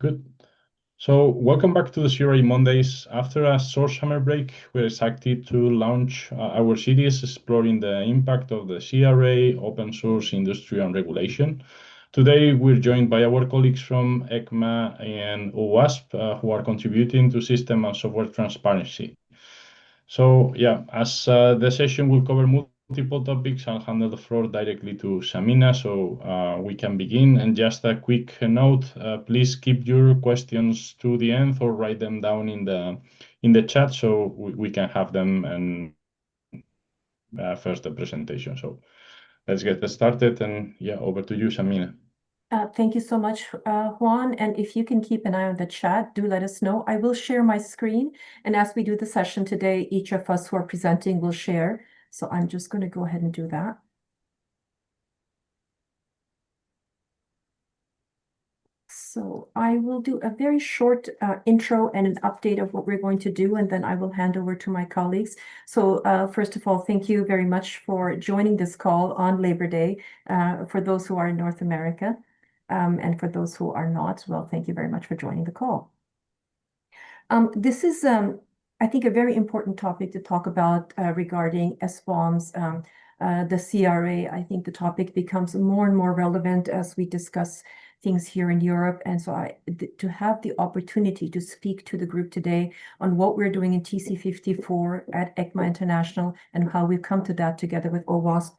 Good. So welcome back to the CRA Mondays. After a short summer break, we're excited to launch our series exploring the impact of the CRA, open source, industry, and regulation. Today, we're joined by our colleagues from Ecma and OWASP, who are contributing to system and software transparency. So yeah, as the session will cover multiple topics, I'll hand the floor directly to Samina, so we can begin. And just a quick note, please keep your questions to the end or write them down in the chat so we can have them and first the presentation. So let's get started, and yeah, over to you, Samina. Thank you so much, Juan. And if you can keep an eye on the chat, do let us know. I will share my screen. And as we do the session today, each of us who are presenting will share. So I'm just going to go ahead and do that. So I will do a very short intro and an update of what we're going to do, and then I will hand over to my colleagues. So first of all, thank you very much for joining this call on Labor Day for those who are in North America. And for those who are not, well, thank you very much for joining the call. This is, I think, a very important topic to talk about regarding SBOMs, the CRA. I think the topic becomes more and more relevant as we discuss things here in Europe. And so to have the opportunity to speak to the group today on what we're doing in TC54 at Ecma International and how we've come to that together with OWASP,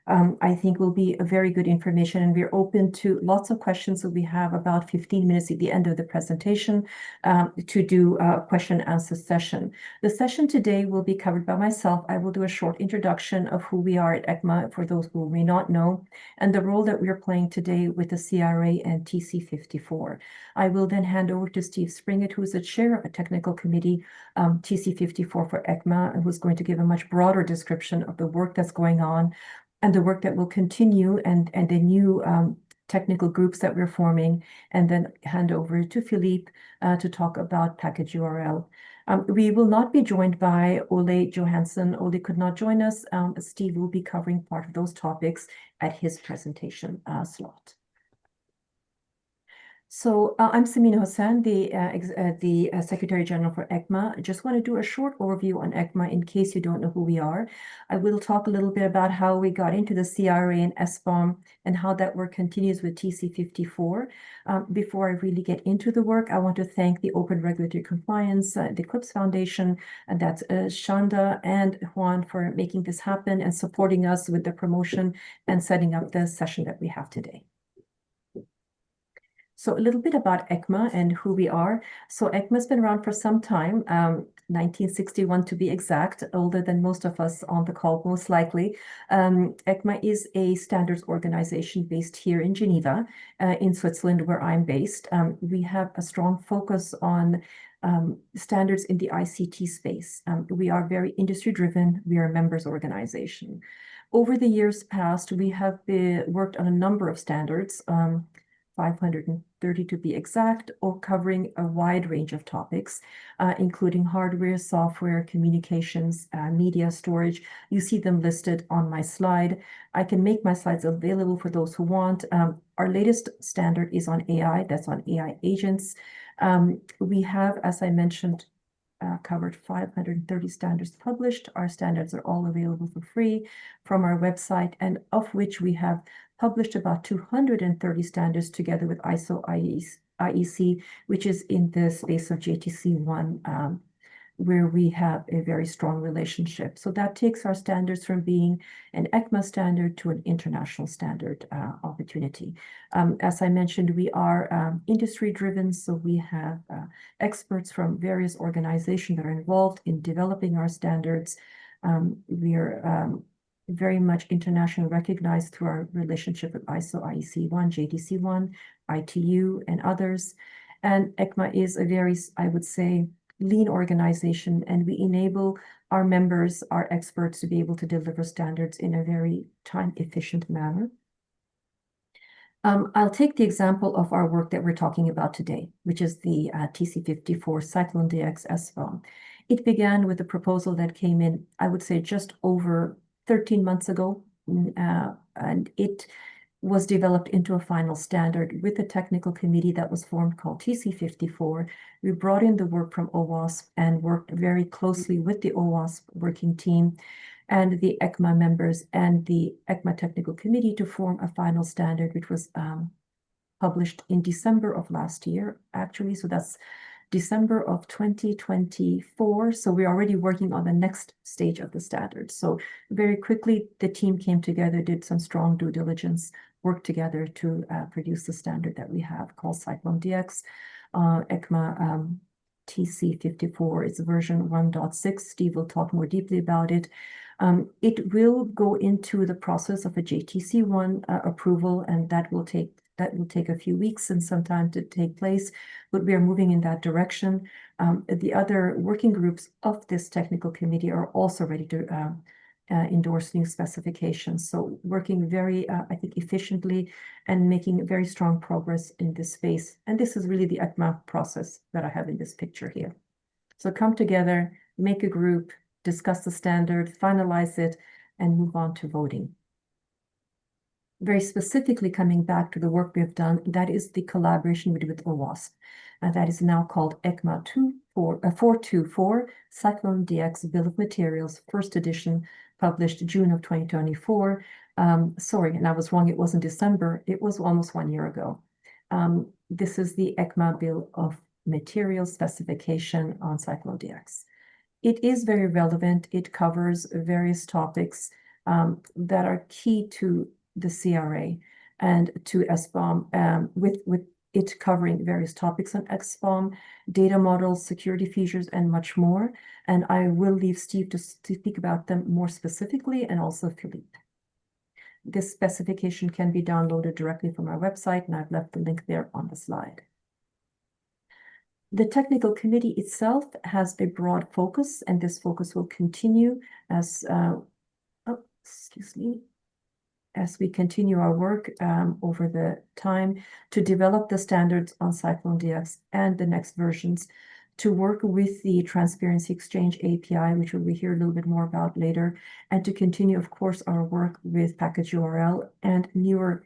I think will be a very good information, and we're open to lots of questions. So we have about 15 minutes at the end of the presentation to do a question and answer session. The session today will be covered by myself. I will do a short introduction of who we are at Ecma for those who may not know, and the role that we're playing today with the CRA and TC54. I will then hand over to Steve Springett, who is the chair of a technical committee, TC54 for Ecma, and who's going to give a much broader description of the work that's going on and the work that will continue and the new technical groups that we're forming, and then hand over to Philippe to talk about package URL. We will not be joined by Ole Johansson. Ole could not join us. Steve will be covering part of those topics at his presentation slot. So I'm Samina Hossain, the Secretary General for Ecma. I just want to do a short overview on Ecma in case you don't know who we are. I will talk a little bit about how we got into the CRA and SBOM and how that work continues with TC54. Before I really get into the work, I want to thank the Open Regulatory Compliance, the Eclipse Foundation, and that's Shanda and Juan for making this happen and supporting us with the promotion and setting up the session that we have today. So a little bit about Ecma and who we are. So Ecma's been around for some time, 1961 to be exact, older than most of us on the call, most likely. Ecma is a standards organization based here in Geneva, in Switzerland, where I'm based. We have a strong focus on standards in the ICT space. We are very industry driven. We are a members organization. Over the years past, we have worked on a number of standards, 530 to be exact, or covering a wide range of topics, including hardware, software, communications, media storage. You see them listed on my slide. I can make my slides available for those who want. Our latest standard is on AI, that's on AI agents. We have, as I mentioned, covered 530 standards published. Our standards are all available for free from our website, and of which we have published about 230 standards together with ISO IEC, which is in the space of JTC1, where we have a very strong relationship. So that takes our standards from being an Ecma standard to an international standard opportunity. As I mentioned, we are industry driven, so we have experts from various organizations that are involved in developing our standards. We are very much internationally recognized through our relationship with ISO IEC1, JTC1, ITU, and others. And Ecma is a very, I would say, lean organization, and we enable our members, our experts, to be able to deliver standards in a very time-efficient manner. I'll take the example of our work that we're talking about today, which is the TC54 CycloneDX SBOM. It began with a proposal that came in, I would say, just over 13 months ago, and it was developed into a final standard with a technical committee that was formed called TC54. We brought in the work from OWASP and worked very closely with the OWASP working team and the Ecma members and the Ecma Technical Committee to form a final standard, which was published in December of last year, actually. So that's December of 2024. So we're already working on the next stage of the standard. So very quickly, the team came together, did some strong due diligence, worked together to produce the standard that we have called CycloneDX. Ecma TC54 is version 1.6. Steve will talk more deeply about it. It will go into the process of a JTC1 approval, and that will take a few weeks and some time to take place, but we are moving in that direction. The other working groups of this technical committee are also ready to endorse new specifications. So working very, I think, efficiently and making very strong progress in this space. And this is really the Ecma process that I have in this picture here. So come together, make a group, discuss the standard, finalize it, and move on to voting. Very specifically coming back to the work we have done, that is the collaboration we did with OWASP. That is now called Ecma 424 CycloneDX Bill of Materials, first edition, published June of 2024. Sorry, and I was wrong, it wasn't December, it was almost 1 year ago. This is the Ecma Bill of Materials specification on CycloneDX. It is very relevant. It covers various topics that are key to the CRA and to SBOM, with it covering various topics on SBOM, data models, security features, and much more. And I will leave Steve to speak about them more specifically, and also Philippe. This specification can be downloaded directly from our website, and I've left the link there on the slide. The technical committee itself has a broad focus, and this focus will continue as, as we continue our work over the time to develop the standards on CycloneDX and the next versions, to work with the Transparency Exchange API, which we'll hear a little bit more about later, and to continue, of course, our work with package URL and newer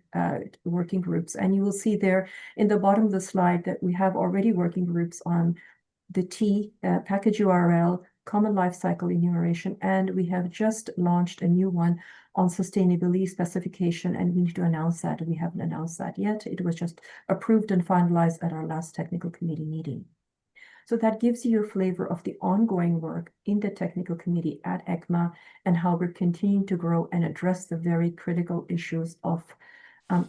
working groups. And you will see there in the bottom of the slide that we have already working groups on the package URL, common lifecycle enumeration, and we have just launched a new one on sustainability specification, and we need to announce that. We haven't announced that yet. It was just approved and finalized at our last technical committee meeting. So that gives you a flavor of the ongoing work in the technical committee at Ecma and how we're continuing to grow and address the very critical issues of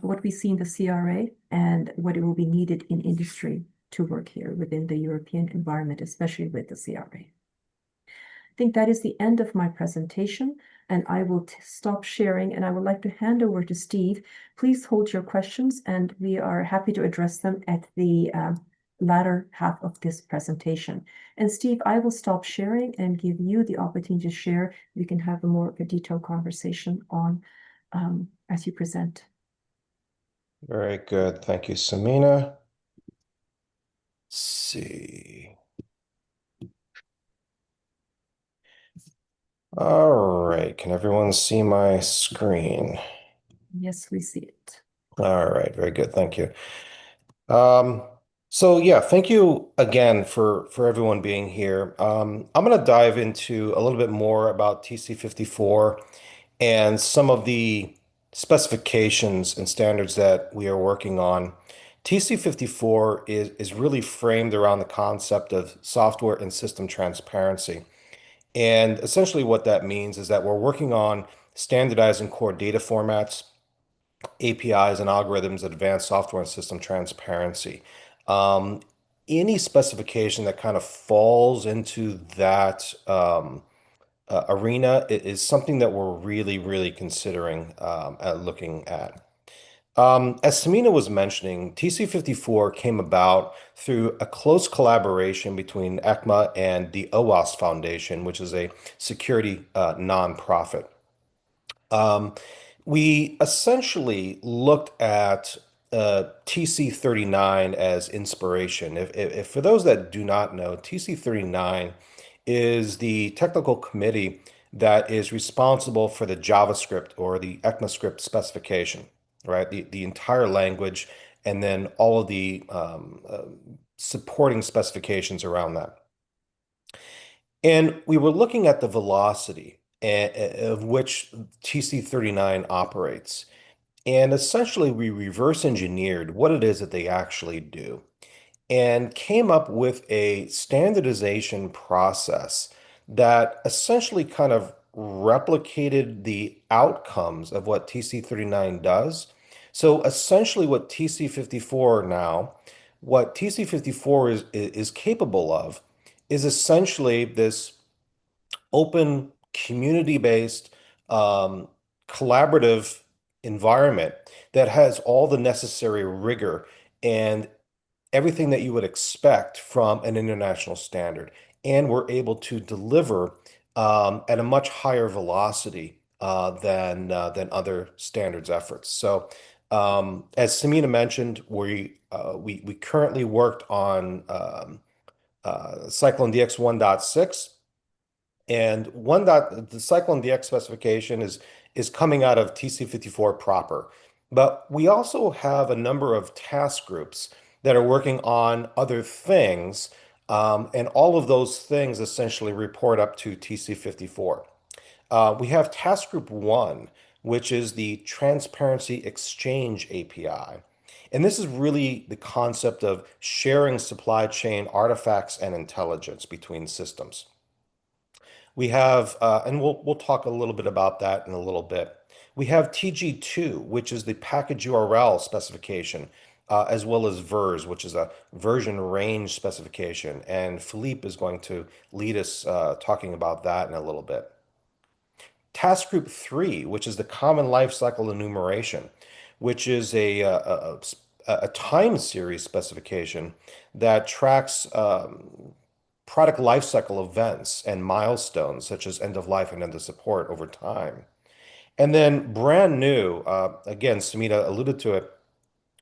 what we see in the CRA and what it will be needed in industry to work here within the European environment, especially with the CRA. I think that is the end of my presentation, and I will stop sharing, and I would like to hand over to Steve. Please hold your questions, and we are happy to address them at the latter half of this presentation. And Steve, I will stop sharing and give you the opportunity to share. We can have a more of a detailed conversation on as you present. Very good. Thank you, Samina. Let's see. All right. Can everyone see my screen? Yes, we see it. All right. Very good. Thank you. So yeah, thank you again for everyone being here. I'm going to dive into a little bit more about TC54 and some of the specifications and standards that we are working on. TC54 is really framed around the concept of software and system transparency. And essentially what that means is that we're working on standardizing core data formats, APIs, and algorithms that advance software and system transparency. Any specification that kind of falls into that arena is something that we're really considering looking at. As Samina was mentioning, TC54 came about through a close collaboration between Ecma and the OWASP Foundation, which is a security nonprofit. We essentially looked at TC39 as inspiration. If for those that do not know, TC39 is the technical committee that is responsible for the JavaScript or the ECMAScript specification. right? The entire language, and then all of the supporting specifications around that. And we were looking at the velocity of which TC39 operates. And essentially, we reverse engineered what it is that they actually do and came up with a standardization process that essentially kind of replicated the outcomes of what TC39 does. So essentially what TC54 now, what TC54 is capable of is essentially this open, community-based, um, collaborative environment that has all the necessary rigor and everything that you would expect from an international standard. And we're able to deliver at a much higher velocity than other standards efforts. So, as Samina mentioned, we currently worked on CycloneDX 1.6. And the CycloneDX specification is coming out of TC54 proper. But we also have a number of task groups that are working on other things, and all of those things essentially report up to TC54. We have task group 1, which is the Transparency Exchange API. And this is really the concept of sharing supply chain artifacts and intelligence between systems. We have, and we'll talk a little bit about that in a little bit. We have TG2, which is the package URL specification, as well as VERS, which is a version range specification. And Philippe is going to lead us talking about that in a little bit. Task Group 3, which is the Common Lifecycle Enumeration, which is a time series specification that tracks product lifecycle events and milestones such as end of life and end of support over time. And then brand new, again, Samita alluded to it,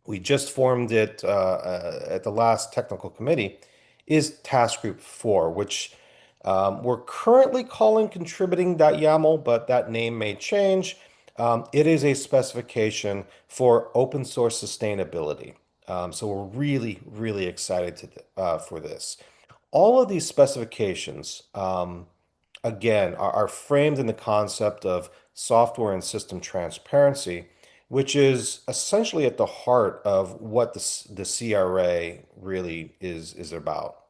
we just formed it at the last technical committee, is Task Group 4, which we're currently calling contributing.yaml, but that name may change. It is a specification for open source sustainability. So we're really, really excited for this. All of these specifications, again, are framed in the concept of software and system transparency, which is essentially at the heart of what the CRA really is about.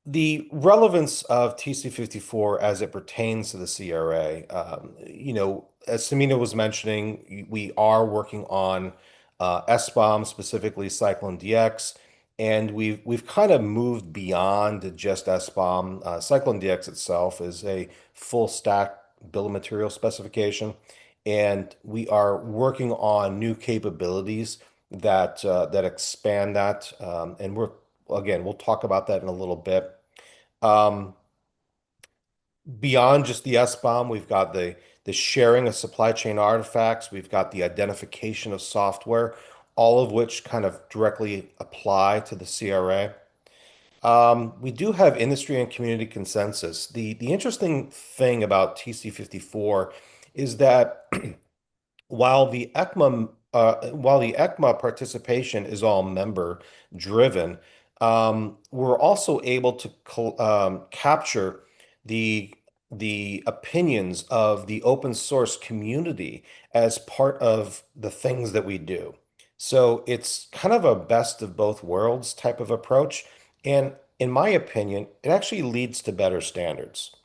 The relevance of TC54 as it pertains to the CRA, as Samina was mentioning, we are working on SBOM, specifically CycloneDX, and we've kind of moved beyond just SBOM. CycloneDX itself is a full stack bill of material specification, and we are working on new capabilities that expand that, and we'll talk about that in a little bit. Beyond just the SBOM, we've got the sharing of supply chain artifacts, we've got the identification of software, all of which kind of directly apply to the CRA. We do have industry and community consensus. The interesting thing about TC54 is that while the ECMA participation is all member driven, we're also able to capture the opinions of the open source community as part of the things that we do. So it's kind of a best of both worlds type of approach. And in my opinion, it actually leads to better standards.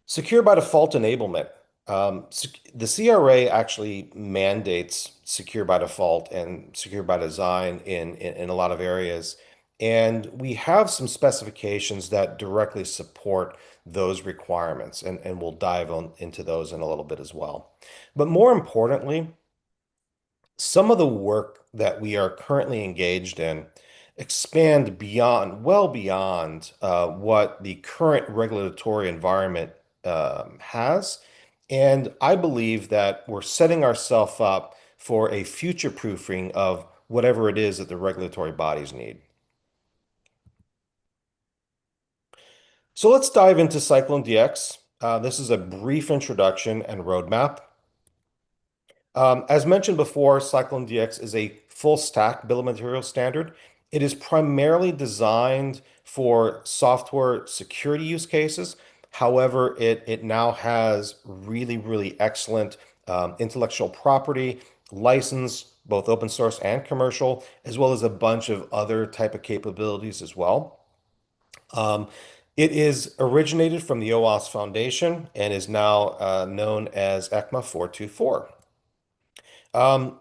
Secure by default enablement. The CRA actually mandates secure by default and secure by design in a lot of areas. And we have some specifications that directly support those requirements, and we'll dive into those in a little bit as well. But more importantly, some of the work that we are currently engaged in expand well beyond what the current regulatory environment has. And I believe that we're setting ourselves up for a future proofing of whatever it is that the regulatory bodies need. So let's dive into CycloneDX. This is a brief introduction and roadmap. As mentioned before, CycloneDX is a full stack bill of materials standard. It is primarily designed for software security use cases. However, it now has really, really excellent intellectual property, license, both open source and commercial, as well as a bunch of other type of capabilities as well. Um, it is originated from the OWASP Foundation and is now known as Ecma 424.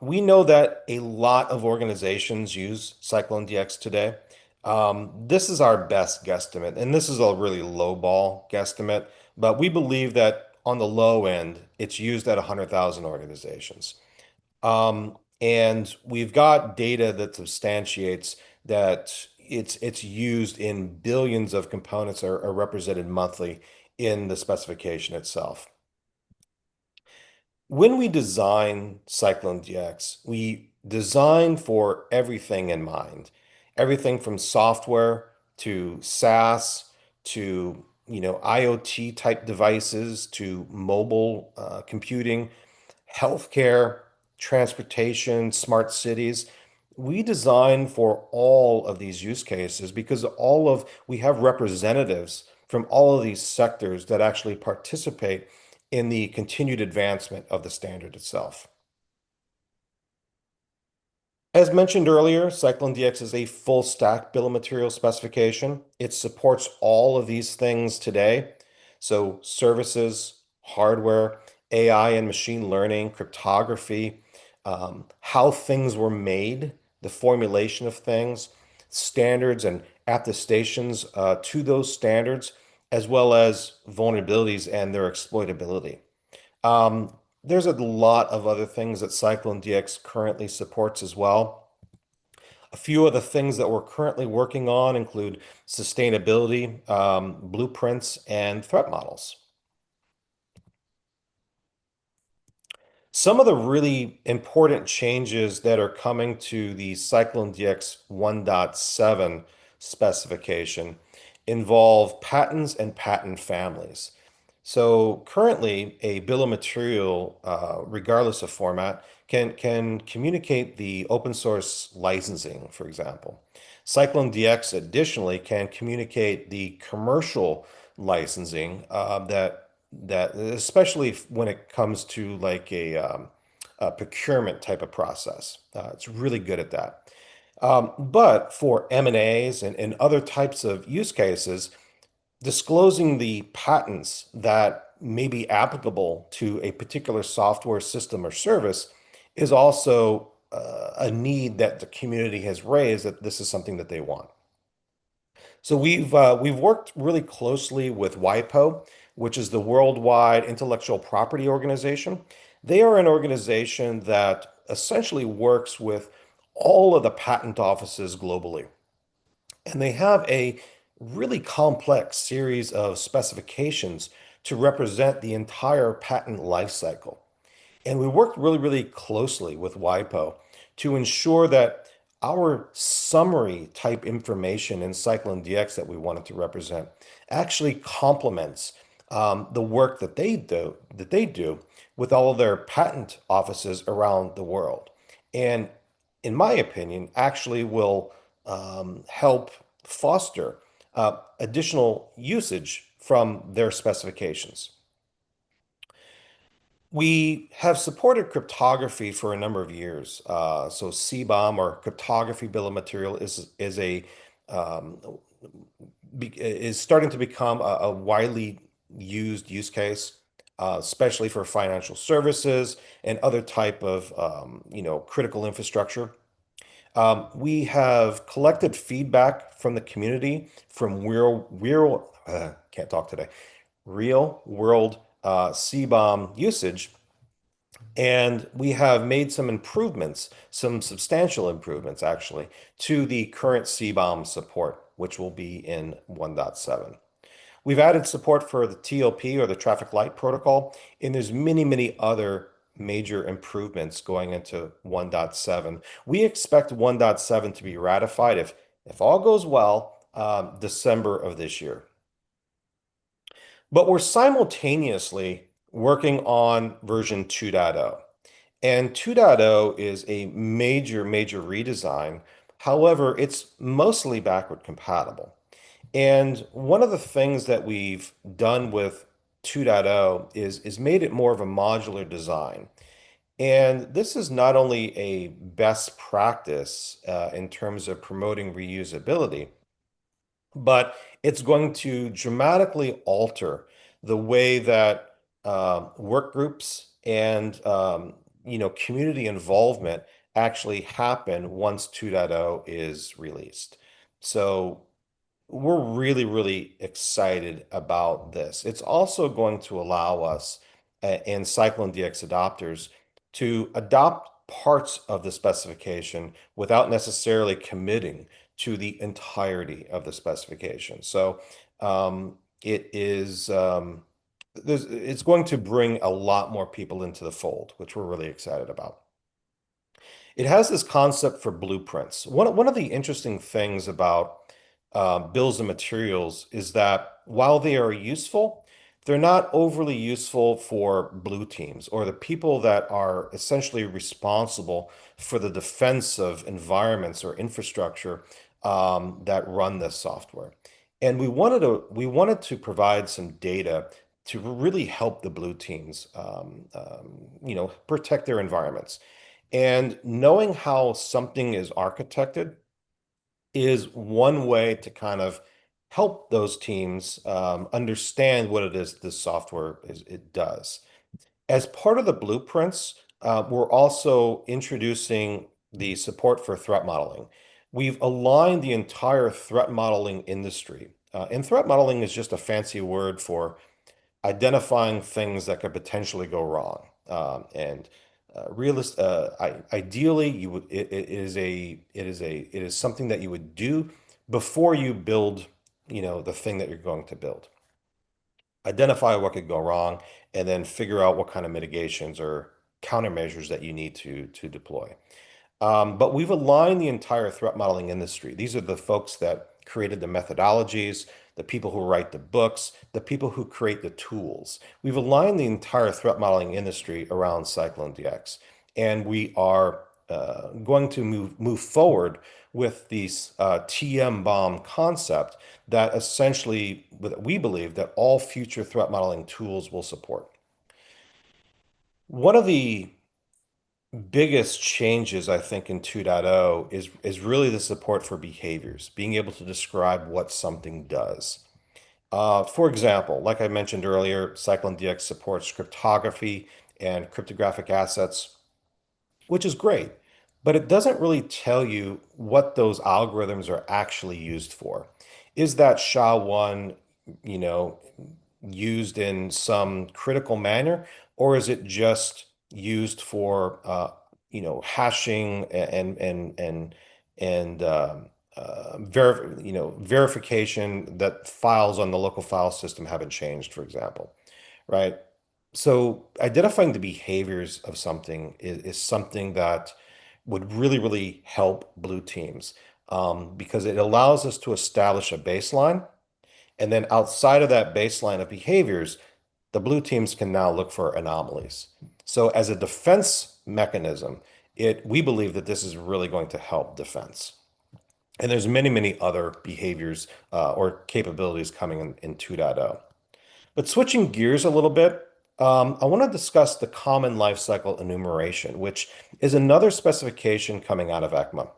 We know that a lot of organizations use CycloneDX today. This is our best guesstimate, and this is a really low ball guesstimate, but we believe that on the low end, it's used at 100,000 organizations. And we've got data that substantiates that it's used in billions of components are represented monthly in the specification itself. When we design CycloneDX, we design for everything in mind. Everything from software to SaaS to IoT type devices to mobile computing, healthcare, transportation, smart cities. We design for all of these use cases because we have representatives from all of these sectors that actually participate in the continued advancement of the standard itself. As mentioned earlier, CycloneDX is a full stack bill of materials specification. It supports all of these things today. So services, hardware, AI and machine learning, cryptography, how things were made, the formulation of things, standards and attestations to those standards, as well as vulnerabilities and their exploitability. There's a lot of other things that CycloneDX currently supports as well. A few of the things that we're currently working on include sustainability, blueprints, and threat models. Some of the really important changes that are coming to the CycloneDX 1.7 specification involve patents and patent families. So currently, a bill of material, regardless of format, can communicate the open source licensing, for example. CycloneDX additionally can communicate the commercial licensing that especially when it comes to like a procurement type of process. It's really good at that. But for M&As and other types of use cases, disclosing the patents that may be applicable to a particular software system or service is also a need that the community has raised that this is something that they want. So we've worked really closely with WIPO, which is the Worldwide Intellectual Property Organization. They are an organization that essentially works with all of the patent offices globally. And they have a really complex series of specifications to represent the entire patent lifecycle. And we worked really, really closely with WIPO to ensure that our summary type information in CycloneDX that we wanted to represent actually complements the work that they do with all of their patent offices around the world. And in my opinion, actually will help foster additional usage from their specifications. We have supported cryptography for a number of years. So SBOM or cryptography bill of material um, is starting to become a widely used use case, especially for financial services and other type of critical infrastructure. We have collected feedback from the community from can't talk today, real world CBOM usage, and we have made some improvements, some substantial improvements actually, to the current CBOM support, which will be in 1.7. We've added support for the TOP or the traffic light protocol, and there's many, many other major improvements going into 1.7. We expect 1.7 to be ratified if all goes well, December of this year. But we're simultaneously working on version 2.0. And 2.0 is a major, major redesign. However, it's mostly backward compatible. And one of the things that we've done with 2.0 is made it more of a modular design. And this is not only a best practice in terms of promoting reusability, but it's going to dramatically alter the way that work groups and community involvement actually happen once 2.0 is released. So we're really, really excited about this. It's also going to allow us and CycloneDX adopters to adopt parts of the specification without necessarily committing to the entirety of the specification. So it's going to bring a lot more people into the fold, which we're really excited about. It has this concept for blueprints. One of the interesting things about bills of materials is that while they are useful, they're not overly useful for blue teams or the people that are essentially responsible for the defense of environments or infrastructure that run this software. And we wanted to provide some data to really help the blue teams, protect their environments. And knowing how something is architected is one way to kind of help those teams understand what it is this software it does. As part of the blueprints, we're also introducing the support for threat modeling. We've aligned the entire threat modeling industry. And threat modeling is just a fancy word for identifying things that could potentially go wrong. Ideally, it is something that you would do before you build, the thing that you're going to build. Identify what could go wrong, and then figure out what kind of mitigations or countermeasures that you need to deploy. But we've aligned the entire threat modeling industry. These are the folks that created the methodologies, the people who write the books, the people who create the tools. We've aligned the entire threat modeling industry around CycloneDX, and we are going to move forward with these TM bomb concept that essentially we believe that all future threat modeling tools will support. One of the biggest changes, I think, in 2.0 is really the support for behaviors, being able to describe what something does. For example, like I mentioned earlier, CycloneDX supports cryptography and cryptographic assets, which is great, but it doesn't really tell you what those algorithms are actually used for. Is that SHA-1, you know, used in some critical manner, or is it just used for hashing and verification that files on the local file system haven't changed, for example, right? So identifying the behaviors of something is something that would really, really help blue teams because it allows us to establish a baseline. And then outside of that baseline of behaviors, the blue teams can now look for anomalies. So as a defense mechanism, we believe that this is really going to help defense. And there's many, many other behaviors or capabilities coming in 2.0. But switching gears a little bit, I want to discuss the common lifecycle enumeration, which is another specification coming out of Ecma.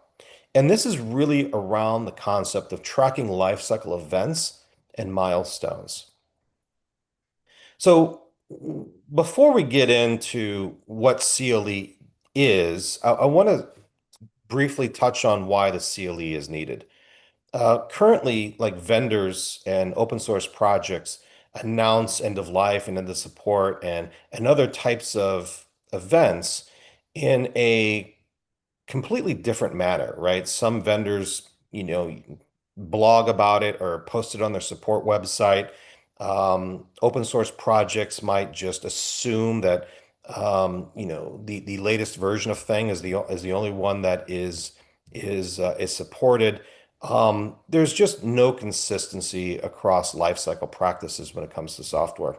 And this is really around the concept of tracking lifecycle events and milestones. So before we get into what CLE is, I want to briefly touch on why the CLE is needed. Currently, like vendors and open source projects announce end of life and end of support and other types of events in a completely different manner, right? Some vendors, blog about it or post it on their support website. Open source projects might just assume that the latest version of thing is the only one that is supported. There's just no consistency across lifecycle practices when it comes to software.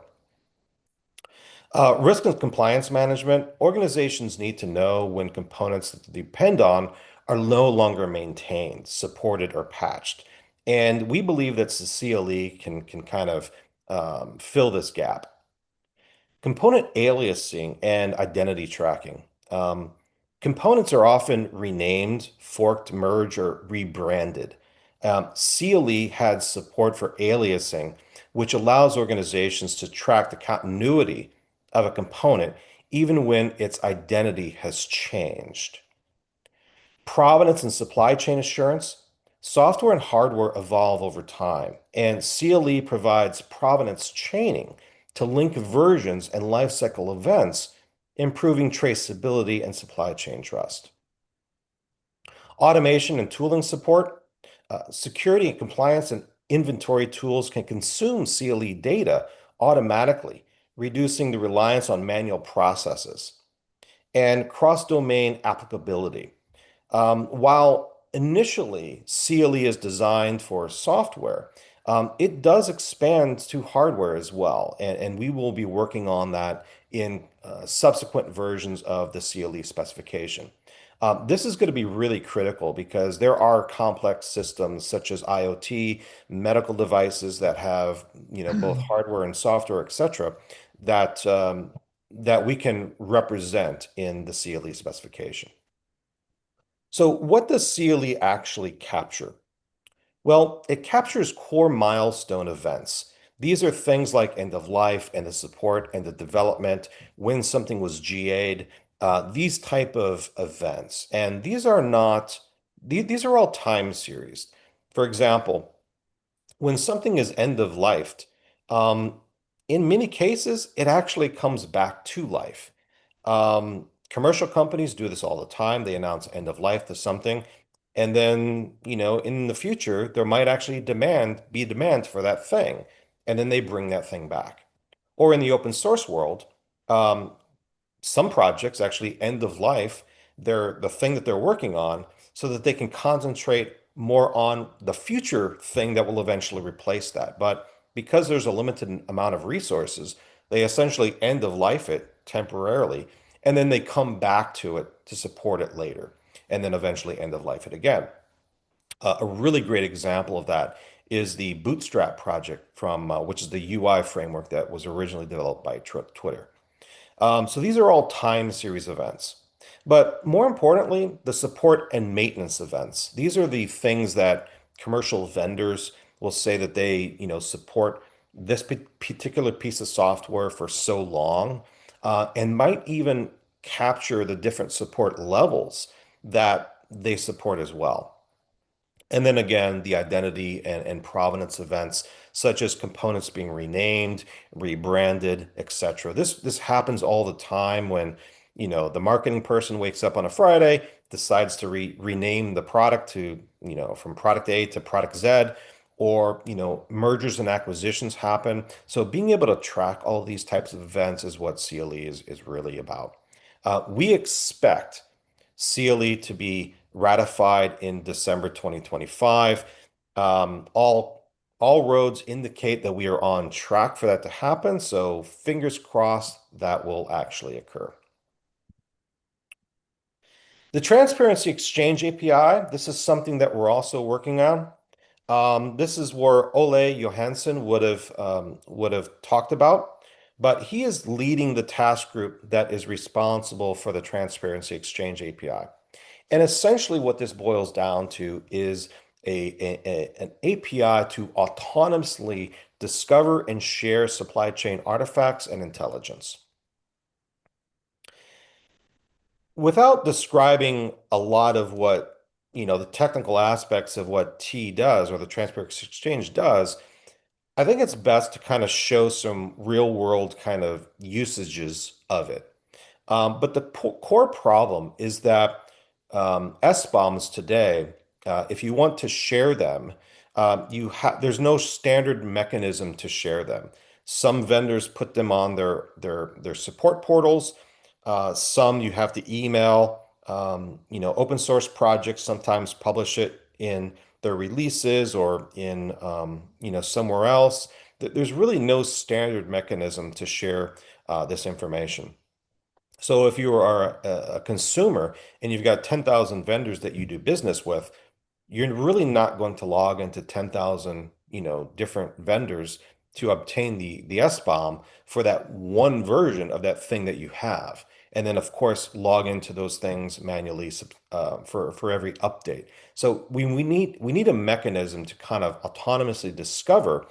Risk and compliance management, organizations need to know when components that they depend on are no longer maintained, supported, or patched. And we believe that the CLE can kind of fill this gap. Component aliasing and identity tracking. Components are often renamed, forked, merged, or rebranded. CLE had support for aliasing, which allows organizations to track the continuity of a component even when its identity has changed. Provenance and supply chain assurance. Software and hardware evolve over time, and CLE provides provenance chaining to link versions and lifecycle events, improving traceability and supply chain trust. Automation and tooling support. Security and compliance and inventory tools can consume CLE data automatically, reducing the reliance on manual processes. And cross-domain applicability. While initially CLE is designed for software, it does expand to hardware as well. And we will be working on that in subsequent versions of the CLE specification. This is going to be really critical because there are complex systems such as IoT, medical devices that have, both hardware and software, etc., that that we can represent in the CLE specification. So what does CLE actually capture? Well, it captures core milestone events. These are things like end of life, end of support, end of development, when something was GA'd, these type of events. And these are not, these are all time series. For example, when something is end of lifed, in many cases, it actually comes back to life. Commercial companies do this all the time. They announce end of life to something, and then, in the future, there might actually be demand for that thing, and then they bring that thing back. Or in the open source world, um, some projects actually end of life the thing that they're working on so that they can concentrate more on the future thing that will eventually replace that. But because there's a limited amount of resources, they essentially end of life it temporarily, and then they come back to it to support it later, and then eventually end of life it again. A really great example of that is the Bootstrap project from which is the UI framework that was originally developed by Twitter. So these are all time series events. But more importantly, the support and maintenance events. These are the things that commercial vendors will say that they, support this particular piece of software for so long, and might even capture the different support levels that they support as well. And then again, the identity and provenance events, such as components being renamed, rebranded, etc. This happens all the time when, the marketing person wakes up on a Friday, decides to rename the product to, from product A to product Z, or, mergers and acquisitions happen. So being able to track all these types of events is what CLE is really about. We expect CLE to be ratified in December 2025. All roads indicate that we are on track for that to happen, so fingers crossed that will actually occur. The Transparency Exchange API, this is something that we're also working on. This is where Ole Johansson would have talked about, but he is leading the task group that is responsible for the Transparency Exchange API. And essentially what this boils down to is an API to autonomously discover and share supply chain artifacts and intelligence. Without describing a lot of what, the technical aspects of what T does or the Transparency Exchange does, I think it's best to kind of show some real world kind of usages of it. But the core problem is that SBOMs today, if you want to share them, there's no standard mechanism to share them. Some vendors put them on their support portals. Some you have to email. Open source projects sometimes publish it in their releases or in somewhere else. There's really no standard mechanism to share this information. So if you are a consumer and you've got 10,000 vendors that you do business with, you're really not going to log into 10,000, different vendors to obtain the SBOM for that one version of that thing that you have. And then, of course, log into those things manually for every update. So we need a mechanism to kind of autonomously discover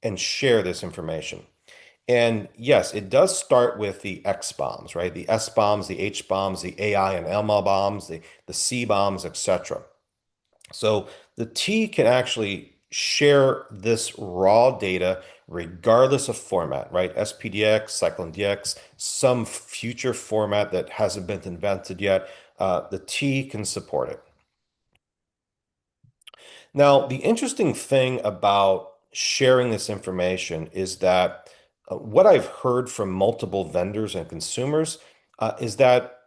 and share this information. And yes, it does start with the X bombs, right? The S bombs, the H bombs, the AI and ML bombs, the C bombs, etc. So the T can actually share this raw data regardless of format, right? SPDX, CycloneDX, some future format that hasn't been invented yet. The T can support it. Now, the interesting thing about sharing this information is that what I've heard from multiple vendors and consumers is that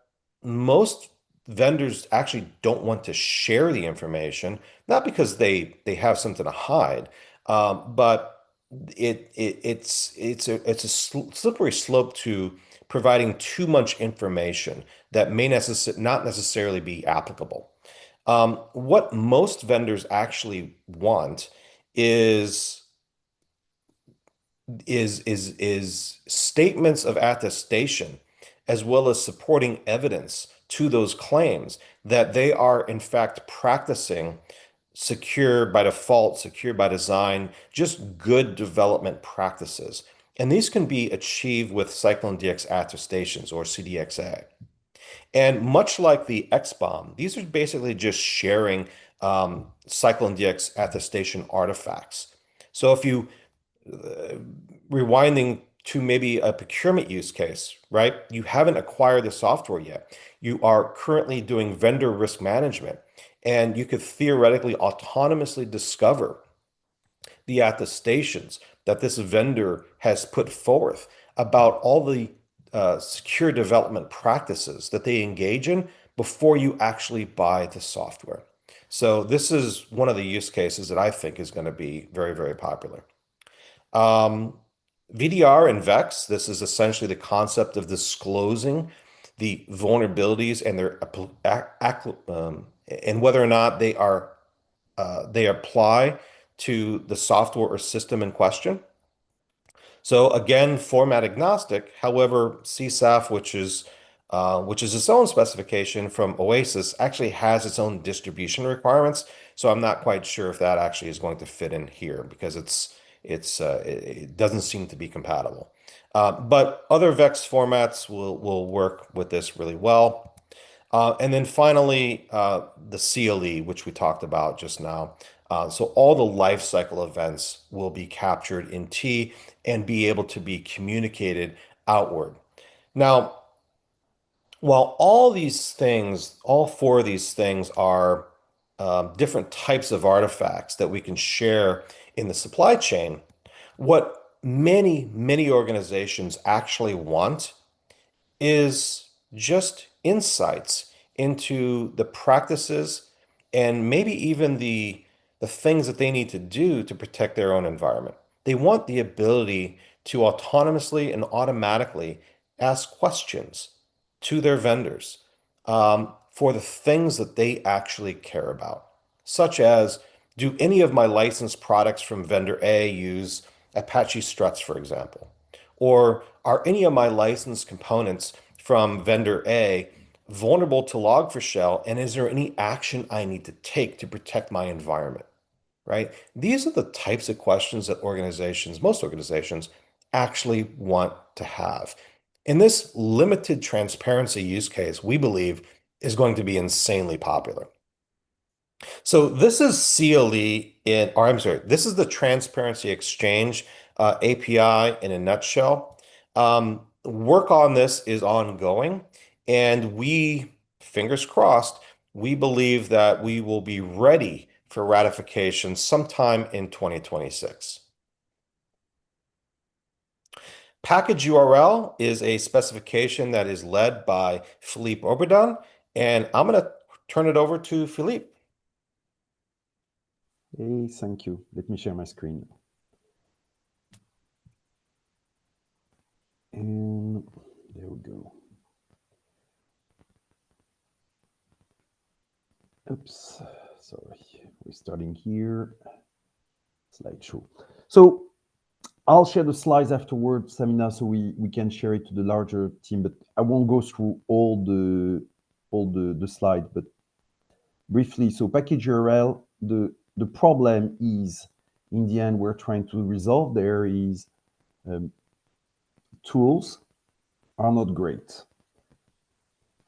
most vendors actually don't want to share the information, not because they have something to hide, but it's a slippery slope to providing too much information that may not necessarily be applicable. What most vendors actually want is statements of attestation as well as supporting evidence to those claims that they are in fact practicing secure by default, secure by design, just good development practices. And these can be achieved with CycloneDX attestations or CDXA. And much like the XBOM, these are basically just sharing CycloneDX attestation artifacts. So if you rewinding to maybe a procurement use case, right? You haven't acquired the software yet. You are currently doing vendor risk management, and you could theoretically autonomously discover the attestations that this vendor has put forth about all the secure development practices that they engage in before you actually buy the software. So this is one of the use cases that I think is going to be very, very popular. VDR and VEX, this is essentially the concept of disclosing the vulnerabilities and their and whether or not they apply to the software or system in question. So again, format agnostic. However, CSAF, which is its own specification from OASIS, actually has its own distribution requirements. So I'm not quite sure if that actually is going to fit in here because it doesn't seem to be compatible. But other VEX formats will work with this really well. And then finally, the CLE, which we talked about just now. So all the life cycle events will be captured in T and be able to be communicated outward. Now, while all four of these things are different types of artifacts that we can share in the supply chain, what many, many organizations actually want is just insights into the practices and maybe even the things that they need to do to protect their own environment. They want the ability to autonomously and automatically ask questions to their vendors for the things that they actually care about, such as, do any of my licensed products from vendor A use Apache struts, for example? Or are any of my licensed components from vendor A vulnerable to Log4Shell? And is there any action I need to take to protect my environment? Right? These are the types of questions that most organizations actually want to have. And this limited transparency use case, we believe, is going to be insanely popular. So this is this is the Transparency Exchange API in a nutshell. Work on this is ongoing, and fingers crossed, we believe that we will be ready for ratification sometime in 2026. Package URL is a specification that is led by Philippe Oberdon, and I'm going to turn it over to Philippe. Hey, thank you. Let me share my screen. And there we go. Oops, sorry. We're starting here. Slideshow. So I'll share the slides afterwards, Samina, so we can share it to the larger team, but I won't go through all the slides, but briefly. So package URL, the problem is, in the end, we're trying to resolve there is tools are not great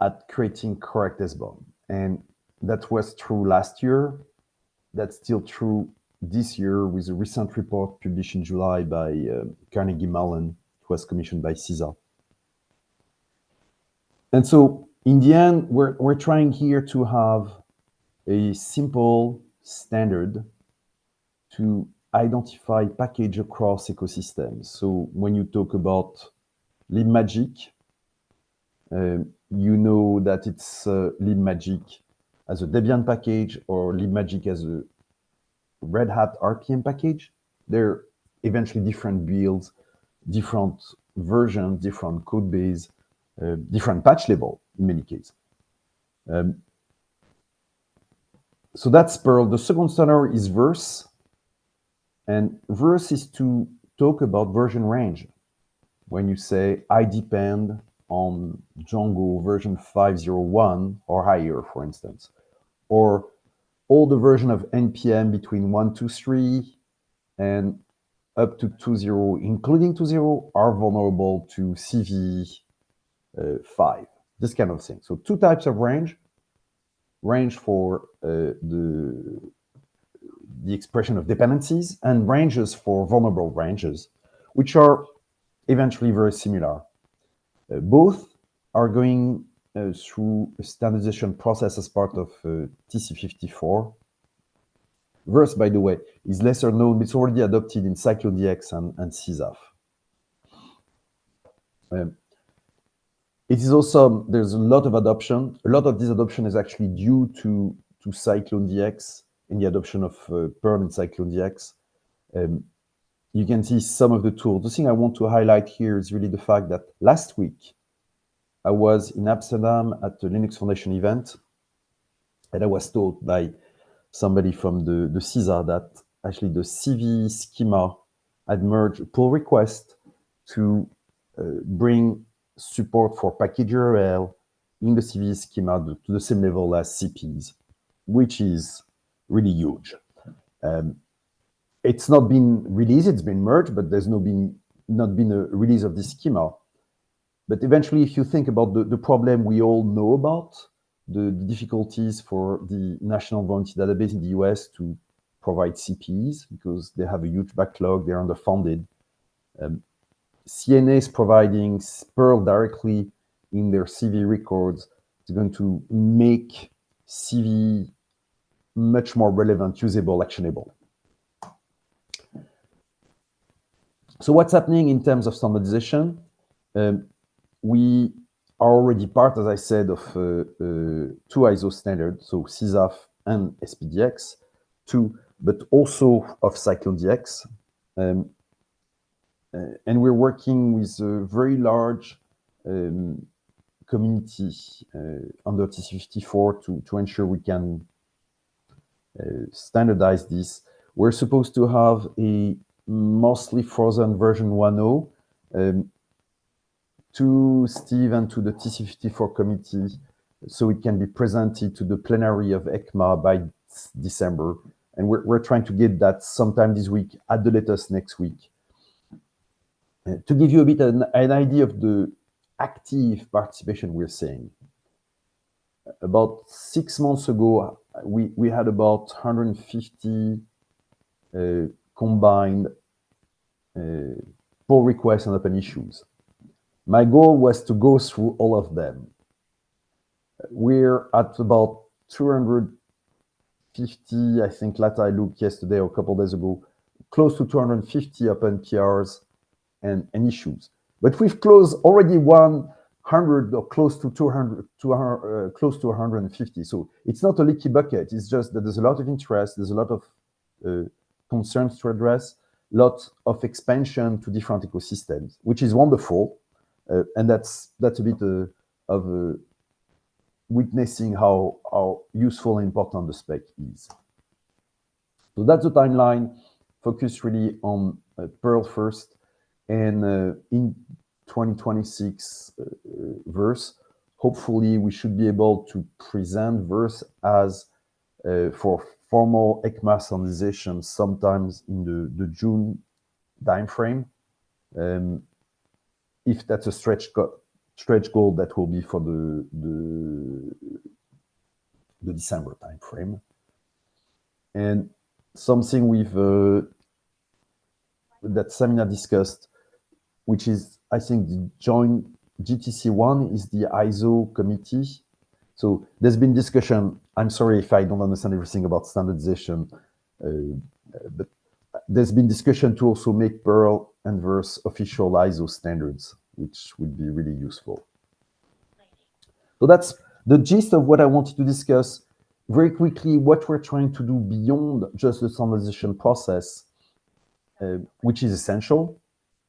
at creating correct SBOM. And that was true last year. That's still true this year with a recent report published in July by Carnegie Mellon. It was commissioned by CISA. And so in the end, we're trying here to have a simple standard to identify package across ecosystems. So when you talk about libmagic, you know that it's libmagic as a Debian package or libmagic as a Red Hat RPM package. They're eventually different builds, different versions, different code base, different patch level in many cases. So that's PURL. The second standard is verse. And verse is to talk about version range. When you say, I depend on Django version 5.0.1 or higher, for instance, or all the version of NPM between 1.2.3 and up to 2.0, including 2.0, are vulnerable to CVE 5, this kind of thing. So two types of range for the expression of dependencies and ranges for vulnerable ranges, which are eventually very similar. Both are going through a standardization process as part of TC54. Verse, by the way, is lesser known, but it's already adopted in CycloneDX and CSAF. It is also, there's a lot of adoption. A lot of this adoption is actually due to CycloneDX and the adoption of PURL in CycloneDX. You can see some of the tools. The thing I want to highlight here is really the fact that last week, I was in Amsterdam at the Linux Foundation event, and I was told by somebody from the CISA that actually the CVE schema had merged a pull request to bring support for package URL in the CVE schema to the same level as CPs, which is really huge. It's not been released, it's been merged, but there's not been a release of this schema. But eventually, if you think about the problem we all know about, the difficulties for the National Vulnerability Database in the US to provide CPEs because they have a huge backlog, they're underfunded. CNA is providing PURL directly in their CVE records. It's going to make CVE much more relevant, usable, actionable. So what's happening in terms of standardization? We are already part, as I said, of two ISO standards, so CSAF and SPDX, but also of CycloneDX. And we're working with a very large community under TC54 to ensure we can standardize this. We're supposed to have a mostly frozen version 1.0 to Steve and to the TC54 committee so it can be presented to the plenary of Ecma by December. And we're trying to get that sometime this week, at the latest next week. To give you a bit an idea of the active participation we're seeing. About 6 months ago, we had about 150 combined pull requests and open issues. My goal was to go through all of them. We're at about 250, I think, last I looked yesterday or a couple of days ago, close to 250 open PRs and issues. But we've closed already 100 or close to 200, close to 150. So it's not a leaky bucket. It's just that there's a lot of interest. There's a lot of concerns to address, lots of expansion to different ecosystems, which is wonderful. And that's a bit of witnessing how useful and important the spec is. So that's the timeline, focus really on PURL first, and in 2026 verse, hopefully we should be able to present verse as for formal Ecma standardization sometimes in the June timeframe. If that's a stretch goal, that will be for the December timeframe. And something that Samina discussed, which is, I think, the joint GTC1 is the ISO committee. So there's been discussion. I'm sorry if I don't understand everything about standardization, but there's been discussion to also make PURL and verse official ISO standards, which would be really useful. So that's the gist of what I wanted to discuss. Very quickly, what we're trying to do beyond just the standardization process, which is essential,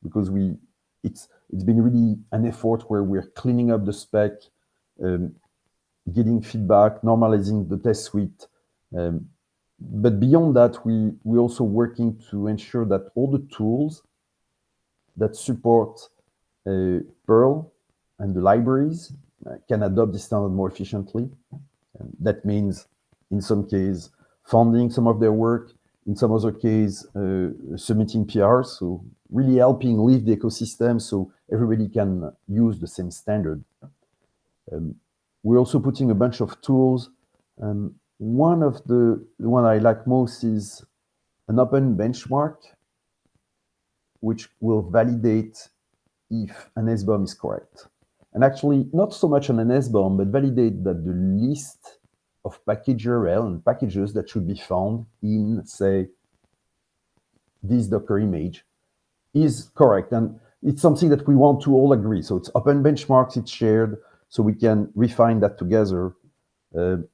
because it's been really an effort where we're cleaning up the spec, getting feedback, normalizing the test suite. But beyond that, we're also working to ensure that all the tools that support PURL and the libraries can adopt the standard more efficiently. And that means, in some cases, funding some of their work, in some other case, submitting PRs, so really helping lift the ecosystem so everybody can use the same standard. We're also putting a bunch of tools. One of the one I like most is an open benchmark, which will validate if an SBOM is correct. And actually, not so much on an SBOM, but validate that the list of package URL and packages that should be found in, say, this Docker image is correct. And it's something that we want to all agree. So it's open benchmarks, it's shared, so we can refine that together. The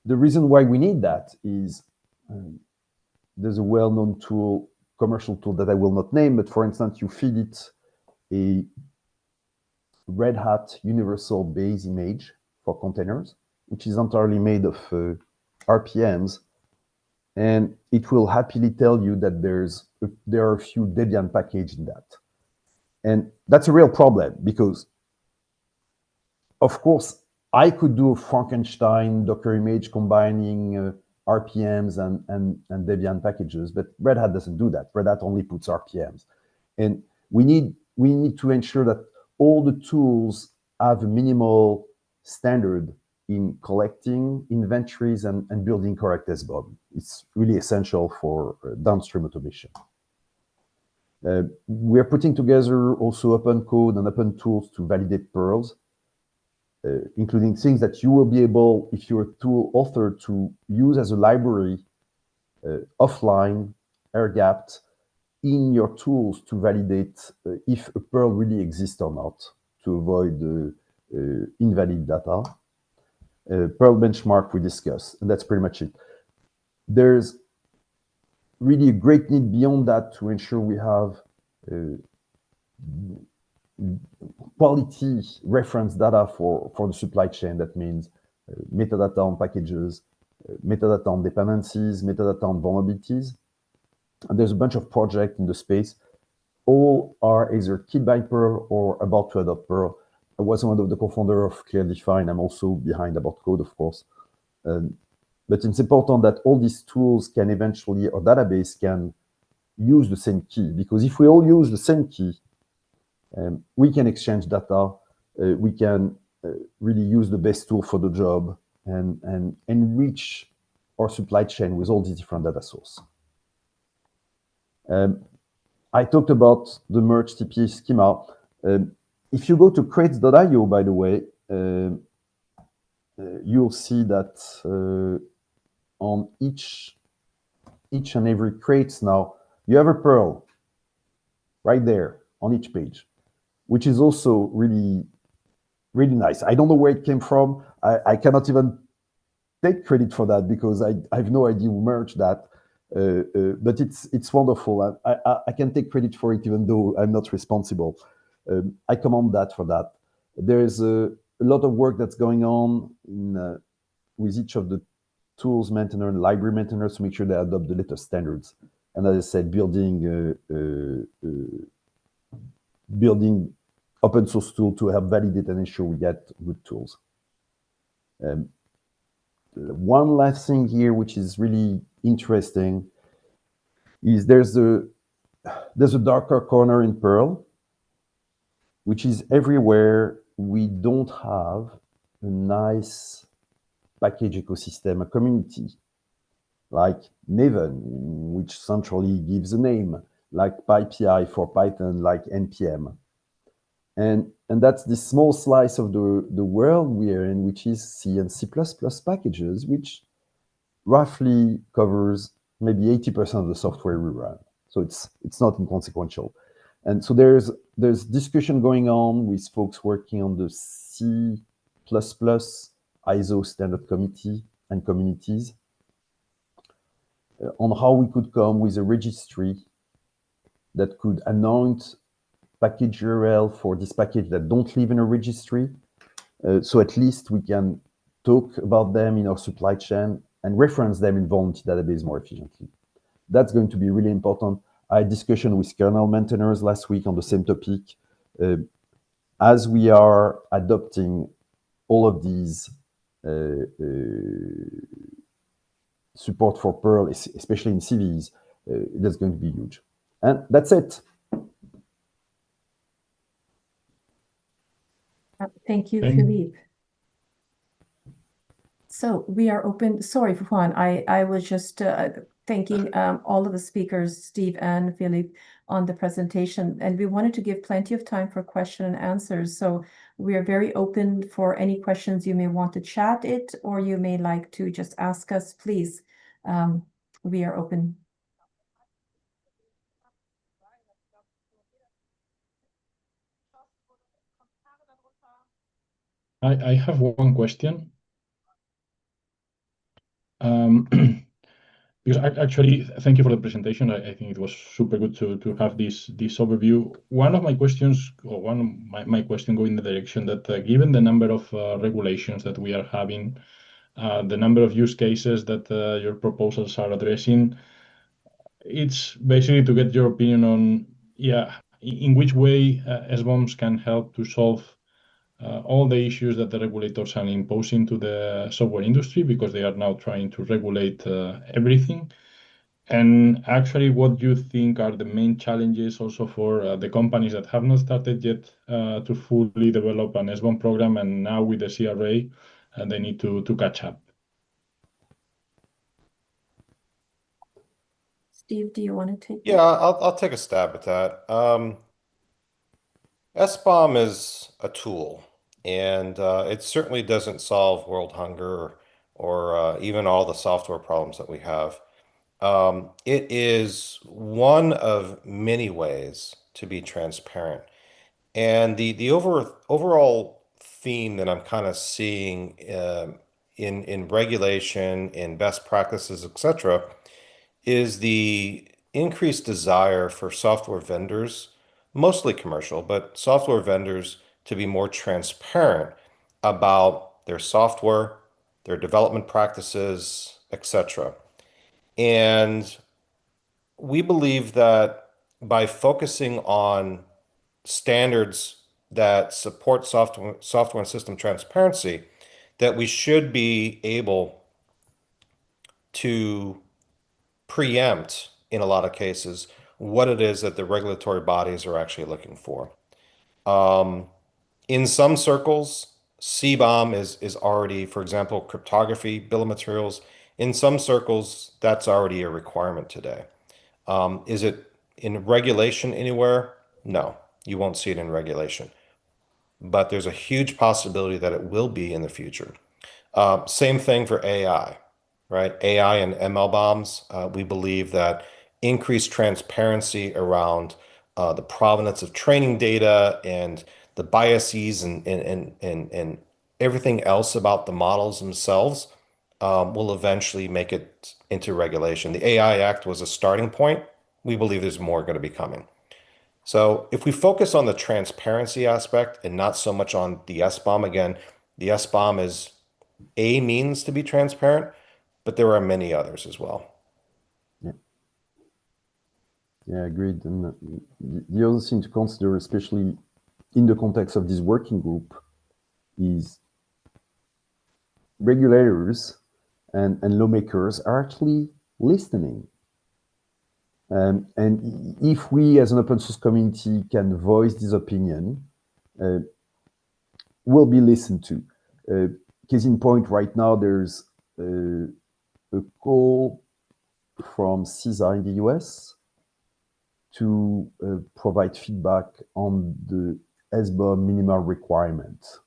reason why we need that is there's a well-known tool, commercial tool that I will not name, but for instance, you feed it a Red Hat universal base image for containers, which is entirely made of RPMs, and it will happily tell you that there are a few Debian packages in that. And that's a real problem because, of course, I could do a Frankenstein Docker image combining RPMs and Debian packages, but Red Hat doesn't do that. Red Hat only puts RPMs. And we need to ensure that all the tools have a minimal standard in collecting inventories and building correct SBOM. It's really essential for downstream automation. We're putting together also open code and open tools to validate PURLs, including things that you will be able, if you're a tool author, to use as a library offline, air-gapped, in your tools to validate if a PURL really exists or not, to avoid invalid data. PURL benchmark we discussed, and that's pretty much it. There's really a great need beyond that to ensure we have quality reference data for the supply chain. That means metadata on packages, metadata on dependencies, metadata on vulnerabilities. And there's a bunch of projects in the space. All are either kit by PURL or about to adopt PURL. I was one of the co-founders of ClearDefine. I'm also behind about code, of course. But it's important that all these tools can eventually, or database can use the same key, because if we all use the same key, we can exchange data, we can really use the best tool for the job and enrich our supply chain with all these different data sources. I talked about the merge TPA schema. If you go to crates.io, by the way, you'll see that on each and every crates now, you have a PURL right there on each page, which is also really, really nice. I don't know where it came from. I cannot even take credit for that because I have no idea who merged that. But it's wonderful. I can take credit for it, even though I'm not responsible. I commend that for that. There's a lot of work that's going on with each of the tools maintainer and library maintainers to make sure they adopt the latest standards. And as I said, building open source tool to help validate and ensure we get good tools. One last thing here, which is really interesting, is there's a darker corner in PURL, which is everywhere we don't have a nice package ecosystem, a community, like Maven, which centrally gives a name, like PyPI for Python, like NPM. And that's this small slice of the world we're in, which is C and C++ packages, which roughly covers maybe 80% of the software we run. So it's not inconsequential. And so there's discussion going on with folks working on the C++ ISO standard committee and communities on how we could come with a registry that could anoint package URL for this package that don't live in a registry. So at least we can talk about them in our supply chain and reference them in Vulnerability database more efficiently. That's going to be really important. I had discussion with kernel maintainers last week on the same topic. As we are adopting all of these support for PURL, especially in CVEs, that's going to be huge. And that's it. Thank you, Philippe. So we are open. Sorry, Juan, I was just thanking all of the speakers, Steve and Philippe, on the presentation. And we wanted to give plenty of time for question and answers. So we are very open for any questions you may want to chat it, or you may like to just ask us, please. We are open. I have one question. Because actually, thank you for the presentation. I think it was super good to have this overview. One of my questions, or my question go in the direction that given the number of regulations that we are having, the number of use cases that your proposals are addressing, it's basically to get your opinion on, in which way SBOMs can help to solve all the issues that the regulators are imposing to the software industry, because they are now trying to regulate everything. And actually, what do you think are the main challenges also for the companies that have not started yet to fully develop an SBOM program, and now with the CRA, they need to catch up? Steve, do you want to take that? Yeah, I'll take a stab at that. SBOM is a tool, and it certainly doesn't solve world hunger or even all the software problems that we have. It is one of many ways to be transparent. And the overall theme that I'm kind of seeing in regulation, in best practices, etc., is the increased desire for software vendors, mostly commercial, but software vendors, to be more transparent about their software, their development practices, etc. And we believe that by focusing on standards that support software and system transparency, that we should be able to preempt, in a lot of cases, what it is that the regulatory bodies are actually looking for. In some circles, CBOM is already, for example, cryptography, bill of materials. In some circles, that's already a requirement today. Is it in regulation anywhere? No, you won't see it in regulation. But there's a huge possibility that it will be in the future. Same thing for AI, right? AI and ML bombs. We believe that increased transparency around the provenance of training data and the biases and everything else about the models themselves will eventually make it into regulation. The AI Act was a starting point. We believe there's more going to be coming. So if we focus on the transparency aspect and not so much on the SBOM, again, the SBOM is a means to be transparent, but there are many others as well. Yeah, agreed. And the other thing to consider, especially in the context of this working group, is regulators and lawmakers are actually listening. And if we as an open source community can voice this opinion, we'll be listened to. Case in point, right now there's a call from CISA in the US to provide feedback on the SBOM minimal requirement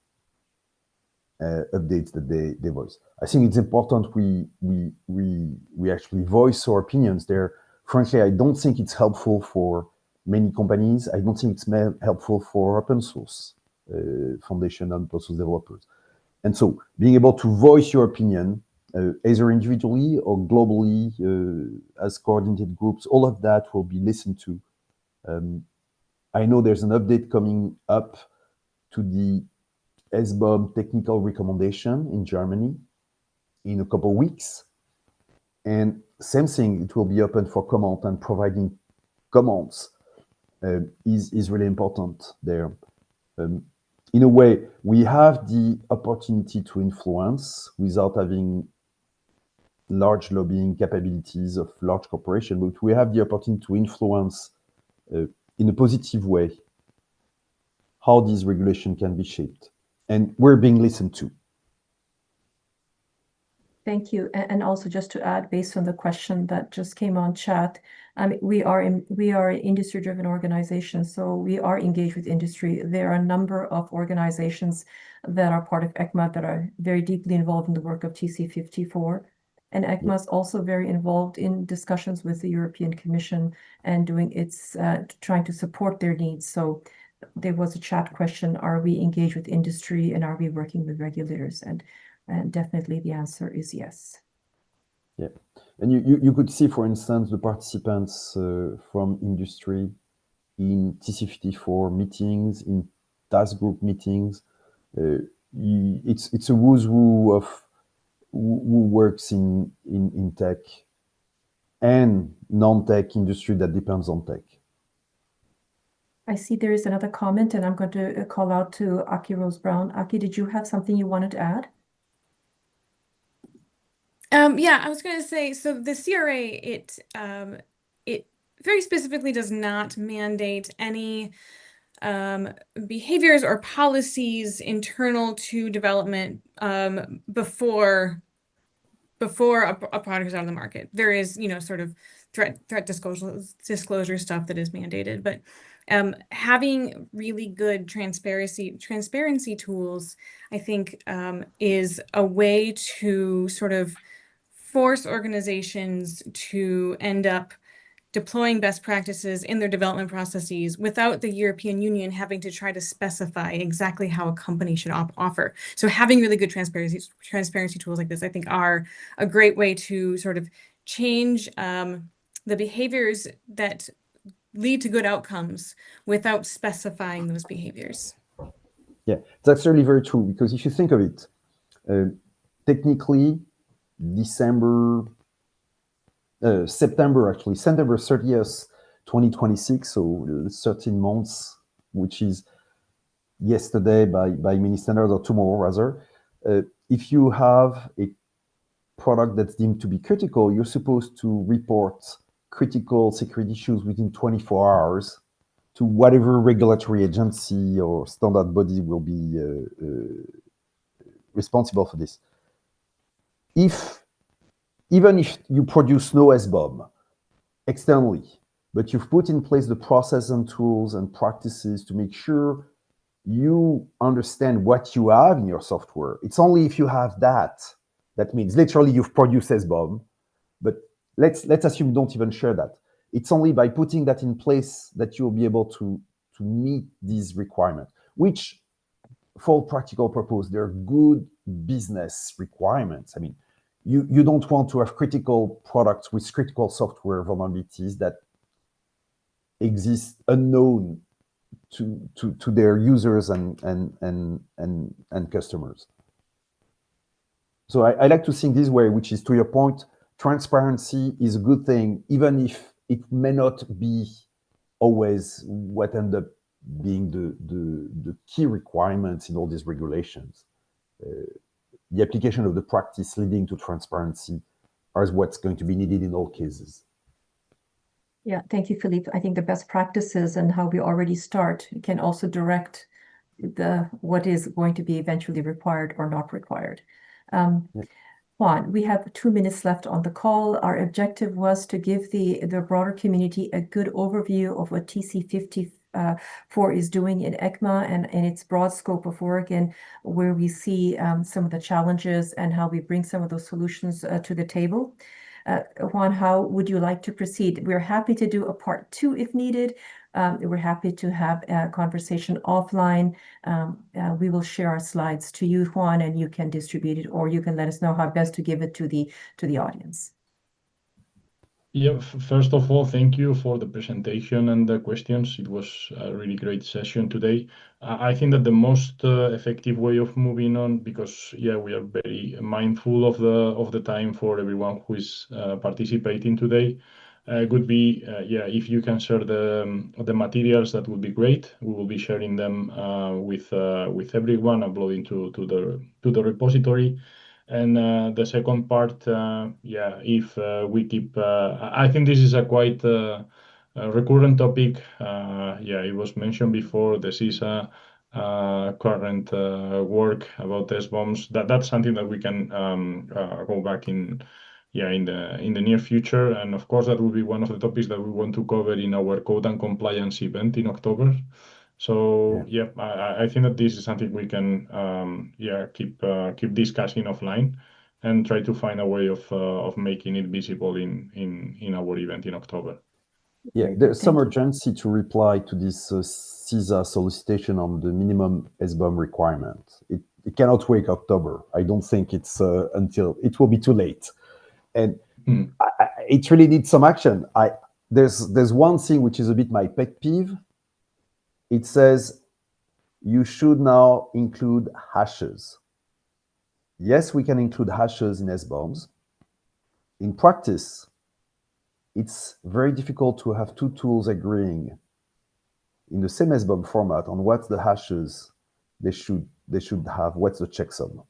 updates that they voice. I think it's important we actually voice our opinions there. Frankly, I don't think it's helpful for many companies. I don't think it's helpful for open source foundation and open source developers. And so being able to voice your opinion, either individually or globally, as coordinated groups, all of that will be listened to. I know there's an update coming up to the SBOM technical recommendation in Germany in a couple of weeks. And same thing, it will be open for comment, and providing comments is really important there. In a way, we have the opportunity to influence without having large lobbying capabilities of large corporations, but we have the opportunity to influence in a positive way how this regulation can be shaped. And we're being listened to. Thank you. And also just to add, based on the question that just came on chat, we are an industry-driven organization, so we are engaged with industry. There are a number of organizations that are part of Ecma that are very deeply involved in the work of TC54. And Ecma is also very involved in discussions with the European Commission and doing its trying to support their needs. So there was a chat question: are we engaged with industry and are we working with regulators? And definitely the answer is yes. Yeah, and you could see, for instance, the participants from industry in TC54 meetings, in task group meetings. It's a who's who of who works in tech and non-tech industry that depends on tech. I see there is another comment, and I'm going to call out to Aki Rose Brown. Aki, did you have something you wanted to add? Yeah, I was going to say, so the CRA, it very specifically does not mandate any behaviors or policies internal to development before a product is out on the market. There is, sort of threat disclosure stuff that is mandated, but having really good transparency tools, I think, is a way to sort of force organizations to end up deploying best practices in their development processes without the European Union having to try to specify exactly how a company should offer. So having really good transparency tools like this, I think, are a great way to sort of change the behaviors that lead to good outcomes without specifying those behaviors. Yeah, that's really very true, because if you think of it, technically, September 30th, 2026, so 13 months, which is yesterday by many standards, or tomorrow rather. If you have a product that's deemed to be critical, you're supposed to report critical security issues within 24 hours to whatever regulatory agency or standard body will be responsible for this. Even if you produce no SBOM externally, but you've put in place the process and tools and practices to make sure you understand what you have in your software. It's only if you have that means literally you've produced SBOM, but let's assume you don't even share that. It's only by putting that in place that you'll be able to meet these requirements, which, for all practical purpose, they're good business requirements. I mean, you don't want to have critical products with critical software vulnerabilities that exist unknown to their users and customers. So I like to think this way, which is, to your point, transparency is a good thing, even if it may not be always what end up being the key requirements in all these regulations. The application of the practice leading to transparency is what's going to be needed in all cases. Yeah, thank you, Philippe. I think the best practices and how we already start can also direct what is going to be eventually required or not required. Juan, we have 2 minutes left on the call. Our objective was to give the broader community a good overview of what TC54 is doing in Ecma and its broad scope of work, and where we see some of the challenges and how we bring some of those solutions to the table. Juan, how would you like to proceed? We're happy to do a part 2 if needed. We're happy to have a conversation offline. We will share our slides to you, Juan, and you can distribute it, or you can let us know how best to give it to the audience. Yeah, first of all, thank you for the presentation and the questions. It was a really great session today. I think that the most effective way of moving on, because yeah, we are very mindful of the time for everyone who is participating today, would be if you can share the materials, that would be great. We will be sharing them with everyone, uploading to the repository. And the second part, if we keep, I think this is a quite recurrent topic. It was mentioned before. This is a current work about SBOMs. That's something that we can go back in the near future. And of course, that will be one of the topics that we want to cover in our code and compliance event in October. So I think that this is something we can keep discussing offline and try to find a way of making it visible in our event in October. Yeah, there's some urgency to reply to this CISA solicitation on the minimum SBOM requirement. It cannot wait October. I don't think it's until it will be too late, and it really needs some action. There's one thing which is a bit my pet peeve. It says you should now include hashes. Yes, we can include hashes in SBOMs. In practice, it's very difficult to have two tools agreeing in the same SBOM format on what the hashes they should have, what's the checksum.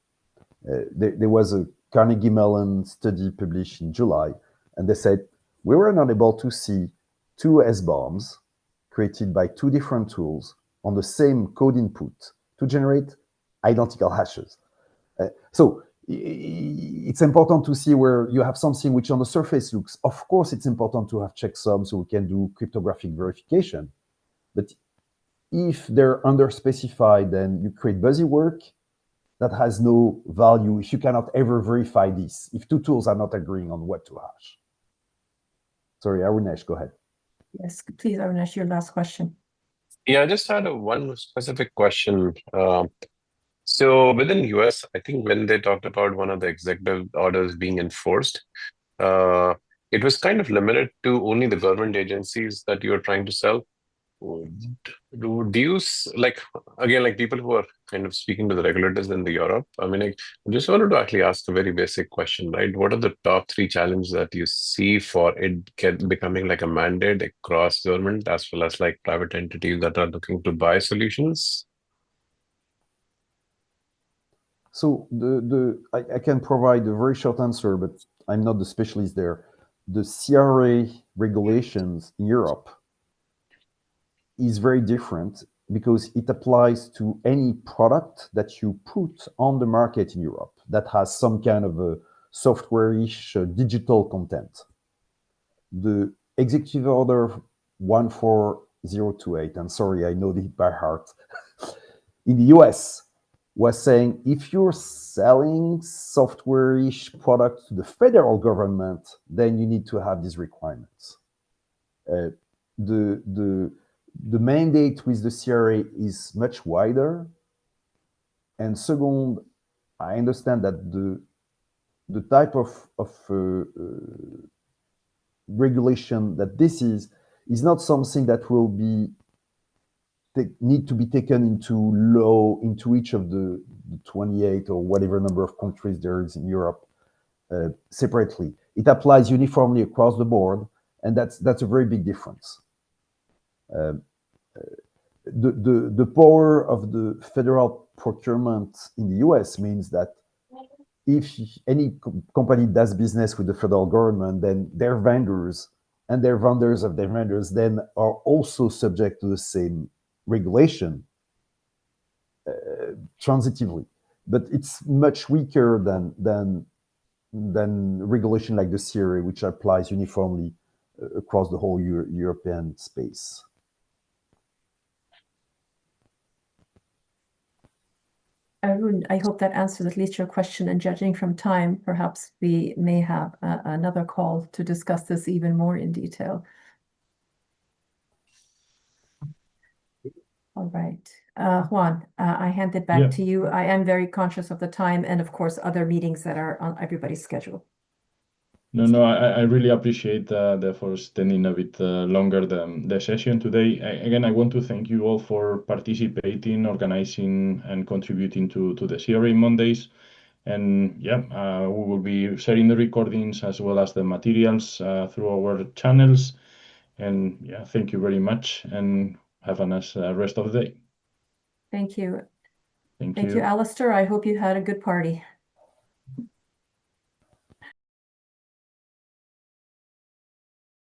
There was a Carnegie Mellon study published in July, and they said we were not able to see two SBOMs created by two different tools on the same code input to generate identical hashes. So it's important to see where you have something which on the surface looks, of course, it's important to have checksum so we can do cryptographic verification. But if they're underspecified, then you create buzzwork that has no value if you cannot ever verify this, if two tools are not agreeing on what to hash. Sorry, Arunesh, go ahead. Yes, please, Arunesh, your last question. Yeah, I just had one specific question. So within US, I think when they talked about one of the executive orders being enforced, it was kind of limited to only the government agencies that you are trying to sell. Do you like, again, like people who are kind of speaking to the regulators in the Europe? I mean, I just wanted to actually ask a very basic question, right? What are the top 3 challenges that you see for it becoming like a mandate across government as well as like private entities that are looking to buy solutions? So I can provide a very short answer, but I'm not the specialist there. The CRA regulations in Europe is very different because it applies to any product that you put on the market in Europe that has some kind of a software-ish digital content. The Executive Order 14028, I'm sorry, I know it by heart, in the US was saying if you're selling software-ish products to the federal government, then you need to have these requirements. The mandate with the CRA is much wider. And second, I understand that the type of regulation that this is not something that will be need to be taken into each of the 28 or whatever number of countries there is in Europe separately. It applies uniformly across the board, and that's a very big difference. The power of the federal procurement in the US means that if any company does business with the federal government, then their vendors and their vendors of their vendors then are also subject to the same regulation transitively. But it's much weaker than regulation like the CRA, which applies uniformly across the whole European space. Arun, I hope that answers at least your question, and judging from time, perhaps we may have another call to discuss this even more in detail. All right. Juan, I hand it back to you. I am very conscious of the time and, of course, other meetings that are on everybody's schedule. No, I really appreciate for extending a bit longer the session today. Again, I want to thank you all for participating, organizing, and contributing to the CRA Mondays. And yeah, we will be sharing the recordings as well as the materials through our channels. And yeah, thank you very much, and have a nice rest of the day. Thank you. Thank you, Alistair. I hope you had a good party.